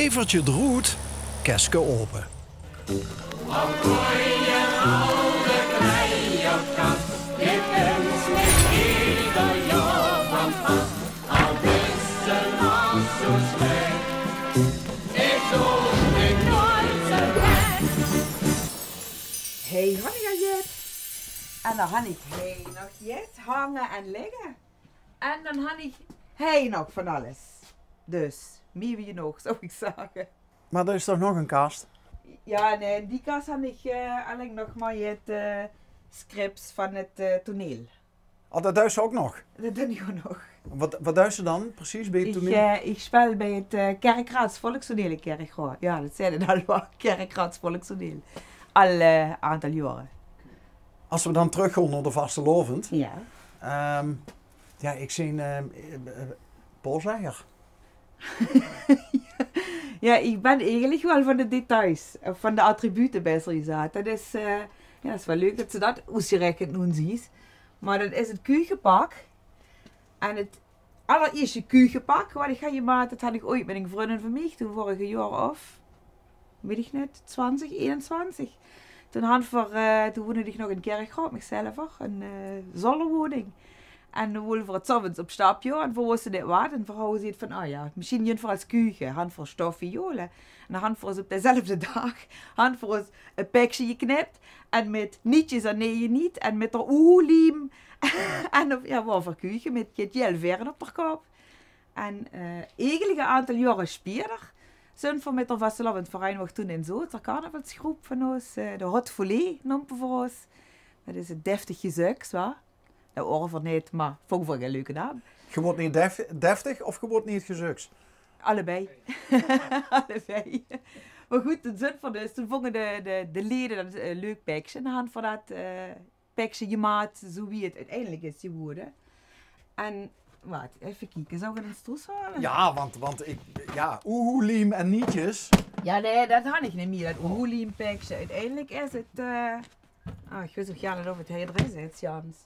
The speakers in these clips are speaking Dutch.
Kevertje droet, keske open. Hey, hangen jet. En dan had ik nog jet hangen en liggen. En dan had ik nog van alles. Dus, meer wie nog, zou ik zeggen. Maar er is toch nog een kast? Ja, nee, die kast had ik alleen nog maar het scripts van het toneel. Oh, dat duist ze ook nog? Dat doe ik ook nog. Wat duist ze dan precies bij het toneel? Ik speel bij het Kerkraads Volkstoneel in Kerkraads. Ja, dat zei het al wel, Kerkraads Volkstoneel. Al aantal jaren. Als we dan teruggaan naar de vastelovend. Ja. Ja, ik zie Polzeiger. Ja, ik ben eigenlijk wel van de details, van de attributen beter gezegd. Dat is, dat is wel leuk dat ze dat uitgerekend nu ziet. Maar dat is het kuchenpak. En het allereerste kuchenpak wat ik ga je maken, dat had ik ooit met een vriendin van mij, toen vorige jaar of, weet ik net, 21. Toen woonde ik nog in Kerkraads, mezelf, een zolderwoning. En dan wilden we het s'avonds op stapje en we wisten dit wat. En we ze het van, oh ja, misschien niet voor als kuchen, hand voor stoffiolen. En dan voor ons op dezelfde dag, voor ons een pakje geknipt. En met nietjes en nee niet. En met de oeliem. En ja, wat voor kuchen, met het gel verder op de kop. En eigenlijk een aantal jaren speerder zijn we met de vastelovendverein nog toen in zo'n carnavalsgroep van ons. De Hot Folie noemen we voor ons. Dat is een deftig gezuk, zo. Dat oren niet, maar vond ik wel een leuke naam. Je wordt niet deftig of je wordt niet gezuks? Allebei. Allebei. Maar goed, de zin van dus, toen vonden de leden dat een leuk pakje. En dan van dat pakje gemaakt, zo wie het uiteindelijk is geworden. En, wat, even kijken, zou ik het eens toezwalen? Ja, want oehoeliem en nietjes. Ja, nee, dat had ik niet meer, dat oehoeliem pakje. Uiteindelijk is het, ik weet ook niet of het hier is, Jans.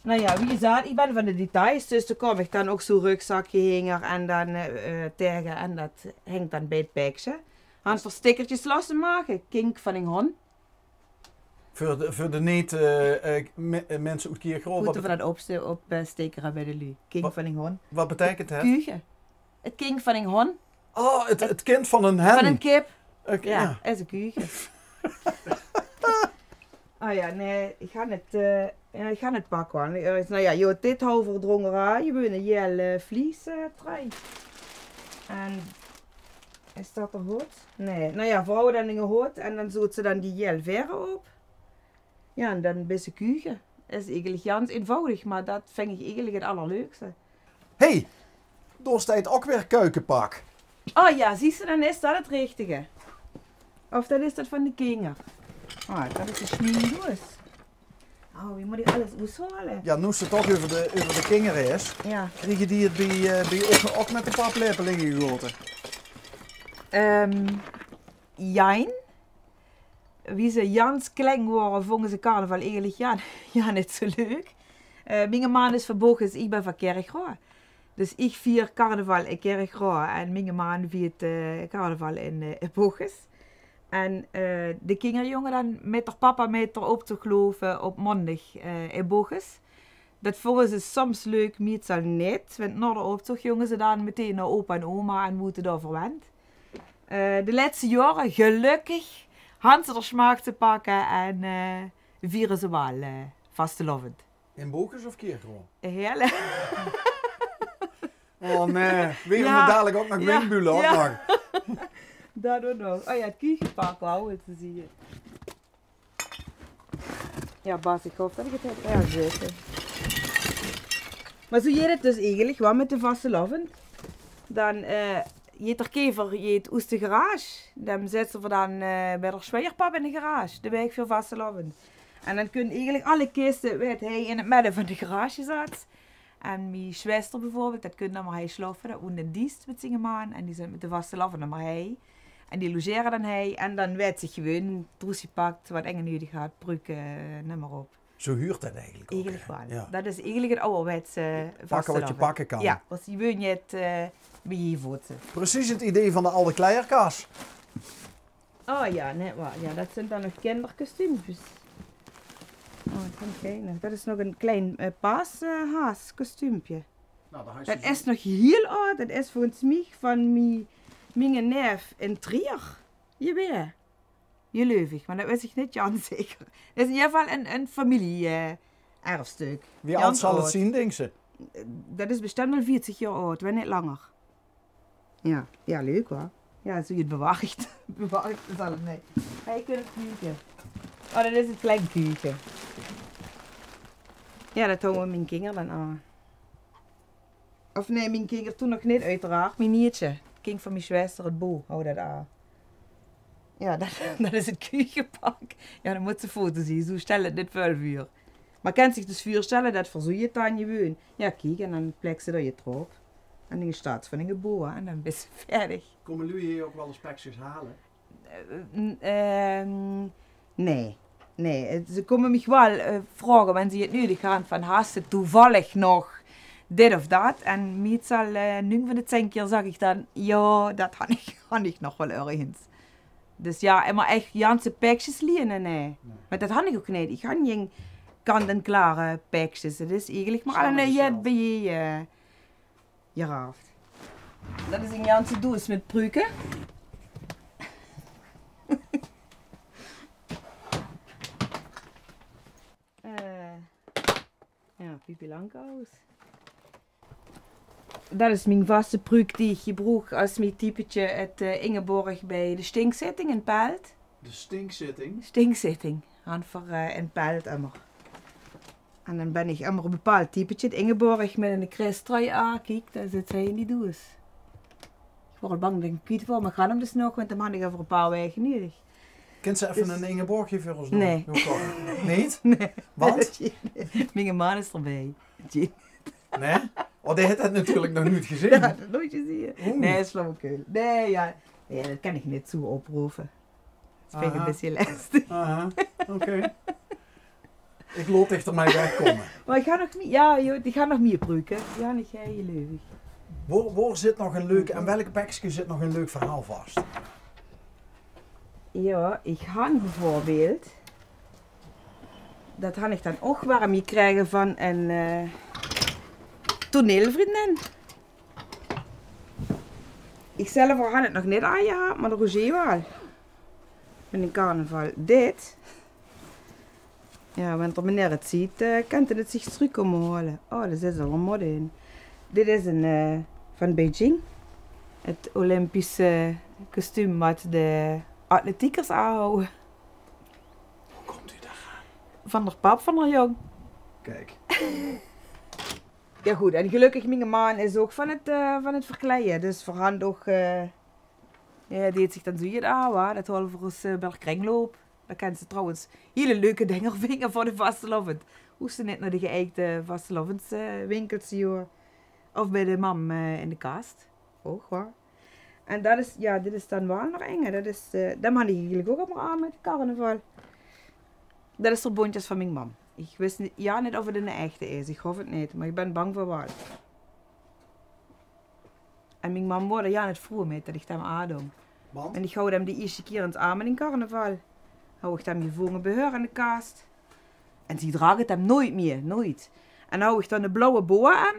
Nou ja, wie gezegd, ik ben van de details, dus dan kom ik dan ook zo'n rugzakje en dan tegen en dat hangt dan bij het pakje. Hans voor stickertjes los te maken, kink van een hond. Voor de niet mensen uit Kerkraads. Moeten we dat opstekeren bij de lui. Kink van een hond. Wat betekent het? Kuchen. Het kink van een hond. Oh, het kind van een hen. Van een kip. Ja, is een kuchen. Oh ja, nee, ik ga het pakken. Nou ja, je hebt dit overdrongen aan. Je bent een heel vlies trui. En is dat er goed? Nee, nou ja, vrouwen dan dingen goed en dan zoet ze dan die heel verre op. Ja, en dan een beetje kuchen. Dat is eigenlijk ganz eenvoudig, maar dat vind ik eigenlijk het allerleukste. Hey, daar staat ook weer keukenpak. Oh ja, zie je, dan is dat het richtige. Of dat is dat van de kinger. Oh, dat is een sneeuwdoos. Oh, wie moet ik alles uithalen? Ja, nu ze toch over de kinger is, Ja. krijg je die het bij ook met de paplepel ingegoten? Jijn. Wie ze Jans klein worden, vonden ze carnaval eigenlijk ja niet zo leuk. Mijn man is van Bochum, ik ben van Kerkraads. Dus ik vier carnaval in Kerkraads en mijn man viert carnaval in Bochum. En de kinderjongen dan met haar papa mee op te geloven op maandag in Bochum. Dat vonden ze soms leuk, meestal niet. Want na de optocht gingen ze dan meteen naar opa en oma en moeten daar verwend. De laatste jaren, gelukkig, hadden ze er smaak te pakken en vieren ze wel vastelovend. In Bochum of Kerkraads? Heerlijk. Oh nee, weer Ja. dadelijk ook nog windbulen ook nog. Dat ook nog. Oh ja, het kuchenpak wou het te zien. Ja, Bas, ik hoop dat ik het heb zitten. Maar zo je het dus eigenlijk wel met de vastelovend. Dan je er kever je het uit de garage. Dan zetten we dan bij de zweerpap in de garage. De week voor vastelovend. En dan kunnen eigenlijk alle kisten, weet hij, in het midden van de garage zat. En mijn zuster bijvoorbeeld, dat kunnen dan maar hij sloffen. Dat woont in dienst met zijn man. En die zijn met de vastelovend dan maar hij. En die logeren dan hij. En dan weet zich gewoon, troesie pakt, wat enge nodig gaat, broeken, noem maar op. Zo huurt dat eigenlijk ook. Eigenlijk wel. Ja. Dat is eigenlijk het ouderwetse Pakken wat je pakken kan. Ja, als je wil je het bij je voeten. Precies het idee van de oude kleierkaas. Oh ja, net waar. Ja, dat zijn dan nog kinderkostuumpjes. Oh, dat is nog een klein paashaas kostuumpje. Nou, Dat is nog heel oud. Dat is volgens mij van mijn neef in Trier. Je weet. Je leuvig, maar dat weet ik niet Jan zeker. Het is in ieder geval een familie-erfstuk. Wie oud zal het zien, denk ze? Dat is bestemd al 40 jaar oud, wel niet langer. Ja, ja, leuk hoor. Ja, zo je het bewaard. Bewaard is alles mee. Hij kunt het kuchen. Oh, dat is het klein kuchen. Ja, dat houden we mijn kinderen dan aan. Of nee, mijn kinderen toen nog niet uiteraard. Mijn niertje. Kind van mijn zwaster, het boe, hou dat aan. Ja, dat is het kuchenpak. Ja, dan moet ze foto zien. Zo stel het dit vuilvuur. Maar kan zich dus vuur stellen, dat verzoe je het aan je woon. Ja, kijk, en dan plek ze er je erop. En dan staat ze van een geboren en dan ben je fertig. Komen jullie hier ook wel eens pekjes halen? Nee. Nee, ze komen me wel vragen wanneer ze het nodig gaan van haast het toevallig nog dit of dat. En meestal nu van de 10 keer zeg ik dan, ja, dat had ik nog wel ergens. Dus ja, maar echt Janse pekjes lenen, nee. Maar dat had ik ook niet. Ik had geen kant-en-klare pekjes. Het is eigenlijk maar alleen jet bij je raft. Dat is een Janse doos met pruiken. Ja, Pipi Langkous. Dat is mijn vaste pruik die ik gebruik als mijn typetje het Ingeborg bij de stinkzitting in Pelt. De stinkzitting? Stinkzitting, aan voor in Pelt immer. En dan ben ik immer een bepaald typetje, het Ingeborg met een kruistrui aan. Kijk, daar zit zij in die doos. Ik word bang dat ik kwijt word, maar ik ga hem dus nog, want dan had ik over een paar weken nodig. Kent ze even Dus- een Ingeborgje voor ons doen? Nee. Niet? Nee. Want? Mijn man is erbij. Nee? Oh, die heeft het natuurlijk nog niet gezien. Ja, dat nooit gezien. Oeh. Nee, flauwekul. Nee, ja. Nee, dat kan ik niet zo oproepen. Dat vind ik een Aha. beetje lastig. Aha, oké. Ik loop echt er mij wegkomen. Maar ik ga nog meer, ja joh, die gaan nog meer pruiken. Ja, niet jij je leuvig. Waar zit nog een leuk, en welk bekje zit nog een leuk verhaal vast? Ja, ik ga bijvoorbeeld, dat had ik dan ook warm gekregen van een toneelvriendin. Ik zelf had het nog niet aan gehad, maar de Roger wel. Met een carnaval. Dit. Ja, wanneer meneer het ziet, kan het zich terug komen halen. Oh, daar zit al een mod in. Dit is een van Beijing. Het Olympische kostuum wat de atletiekers aanhouden. Hoe komt u daar? Van der pap, van der jong. Kijk. Ja goed, en gelukkig mijn man is ook van het verkleien. Dus voor haar ook, ja, deed zich dan zo je aan, waar. Dat houden voor ons bij de kringloop. Daar kan ze trouwens hele leuke dingen vingen voor de vastelovend. Hoe ze net naar de geëikte vastelovendswinkels zien. Of bij de mam in de kast. Ook hoor. En dat is, ja, dit is dan wel nog eng. Dat is, dat had ik eigenlijk ook allemaal aan met carnaval. Dat is de bondjes van mijn mam. Ik wist niet, ja, niet of het een echte is. Ik hoop het niet, maar ik ben bang voor wel. En mijn mam wordt er ja niet vroeg mee dat ik hem aandoen. Want? En ik hou hem de eerste keer in het arm in carnaval. Hou ik hem gevonden beheur in de kast. En die draagt het hem nooit meer, nooit. En hou ik dan de blauwe boa aan.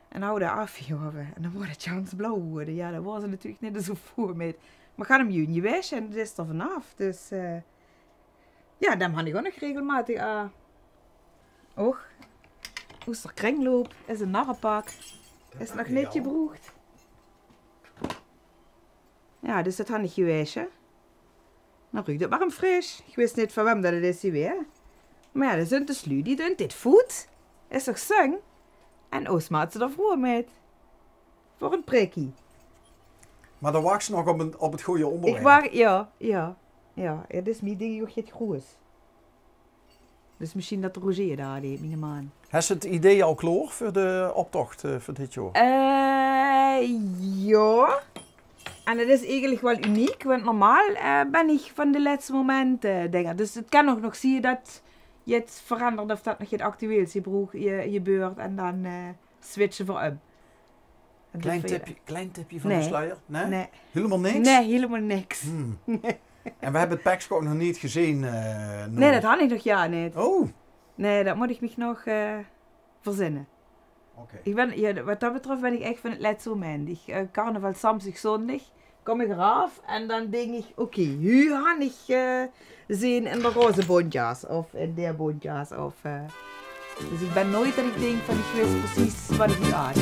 En hou de afgehoven. En dan wordt het Jans blauw worden. Ja, daar was ze natuurlijk niet zo voor mee. Maar ga hem juni weg en dat is er vanaf. Dus ja, dan had ik ook nog regelmatig aan. Och, Oester kringloop is een narrenpak. Is nog niet gebroegd. Ja, dus dat had ik geweest, hè. Dan ruikt het warm fris. Ik wist niet van wem dat het is weer. Maar ja, dat zijn de slu die doen dit voet. Is toch zang? En Oosma had ze er voor met. Voor een prikkie. Maar dan wacht ze nog op het goede onderwerp. Ik wacht, ja. Ja, dat is mijn ding, het groes. Dus misschien dat Roger daar deed, mijn man. Heb je het idee al klaar voor de optocht voor dit jaar? Ja. En dat is eigenlijk wel uniek, want normaal ben ik van de laatste momenten dingen. Dus het kan ook nog zien dat jetzt veranderen of dat nog het actueelste gebeurt en dan switchen we om. Klein tipje van Nee. de sluier? Nee? Nee. Helemaal niks? Nee, helemaal niks. En we hebben het pakje ook nog niet gezien. Nee, dat had ik nog ja niet. Oh, Nee, dat moet ik me nog verzinnen. oké. Wat dat betreft ben ik echt van het laatste moment. Carnaval, samstig, zondag kom ik eraf en dan denk ik, oké, nu ga ik zien in de roze bontjas of in de bontjas. Dus ik ben nooit dat ik denk van ik wist precies wat ik nu aan.